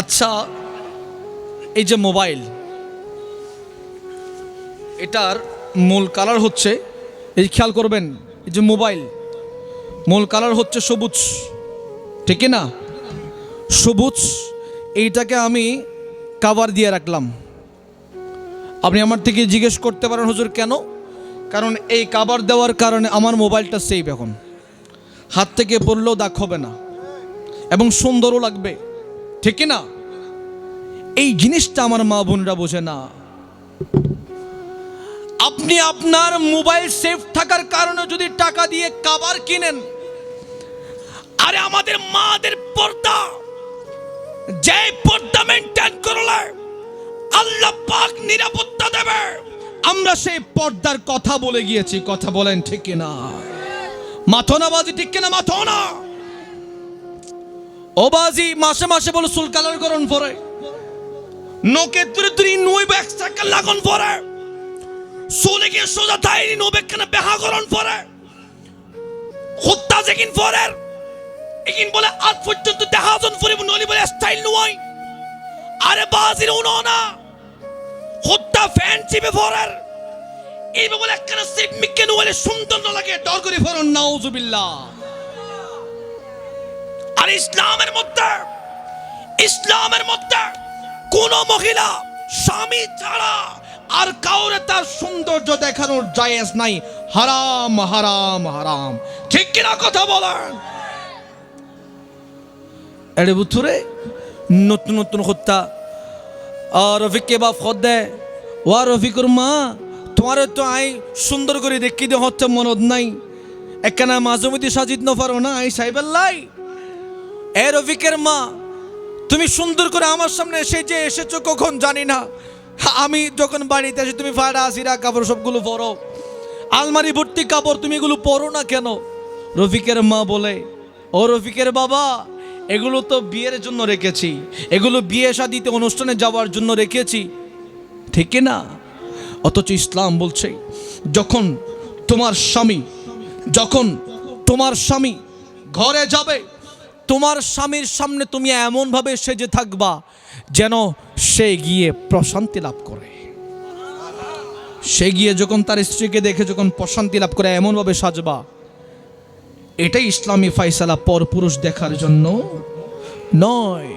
আচ্ছা, এই যে মোবাইল, এটার মূল কালার হচ্ছে, এই খেয়াল করবেন, এই যে মোবাইল মূল কালার হচ্ছে সবুজ, ঠিক না? সবুজ। এইটাকে আমি কাভার দিয়ে রাখলাম। আপনি আমার থেকে জিজ্ঞেস করতে পারেন, হুজুর কেন? কারণ এই কাভার দেওয়ার কারণে আমার মোবাইলটা সেফ, এখন হাত থেকে পড়লেও দাগ হবে না এবং সুন্দরও লাগবে, ঠিক না? এই জিনিসটা আমার মা বোনরা বোঝে না। আপনি আপনার মোবাইল সেফ থাকার কারণে যদি টাকা দিয়ে কাভার কিনেন, আরে আমাদের মাদের পর্দা, যে পর্দা মেইনটেইন করলে আল্লাহ পাক নিরাপত্তা দেবে, আমরা সেই পর্দার কথা বলে গিয়েছি। কথা বলেন ঠিক কিনা? মাথো না বাজি, ঠিক কিনা? মাথো না ও বাজি। মাসে মাসে বলে চুল কালার করন পরে, নোকে তুরি তুরি নই ব্যাগ সাইকেল লাগান পরে, চলে গিয়ে সোজা তাইনি নো ব্যাগ কেন বেহা করন পরে, হত্যা যেকিন পরে একিন বলে আজ পর্যন্ত দেখাজন পরে নলি বলে স্টাইল নয়। আরে বাজির উনো না, হত্যা ফ্যান চিপে পরে এই বলে একখানা সেফ মিকে নলে সুন্দর না লাগে, ডর করে ফরন নাউজুবিল্লাহ। আর ইসলামের মধ্যে কোন মহিলা স্বামী ছাড়া আর কাউরে তার সৌন্দর্য দেখানোর জায়েজ নাই। হারাম হারাম হারাম, ঠিক কিনা? কথা বলেন। এড়ে বুথুরে নতুন নতুন হত্যা আর রফিককে বাপ খদ দেয়, ওয়া রফিকুর মা তোমার তো আই সুন্দর করে দেখি দিয়ে হচ্ছে মনত নাই, একখানা মাঝমতি সাজিত ন পারো না আই সাইবাল্লাই। এ রফিকের মা, তুমি সুন্দর করে আমার সামনে এসেছো কখন জানি না, আমি যখন বাড়িতে আসি তুমি ফাড়া আসিরা কাপড় সবগুলো পরো, আলমারি ভর্তি কাপড়, তুমি এগুলো পরো না কেন? রফিকের মা বলে, ও রফিকের বাবা, এগুলো তো বিয়ের জন্য রেখেছি, এগুলো বিয়ে শাদিতে অনুষ্ঠানে যাওয়ার জন্য রেখেছি, ঠিক না? অথচ ইসলাম বলছে, যখন তোমার স্বামী ঘরে যাবে, তোমার স্বামীর সামনে তুমি এমনভাবে সেজে থাকবা যেন সে গিয়ে প্রশান্তি লাভ করে। সে গিয়ে যখন তার স্ত্রীকে দেখে যখন প্রশান্তি লাভ করে, এমনভাবে সাজবা। এটাই ইসলামী ফায়সালা, পরপুরুষ দেখার জন্য নয়।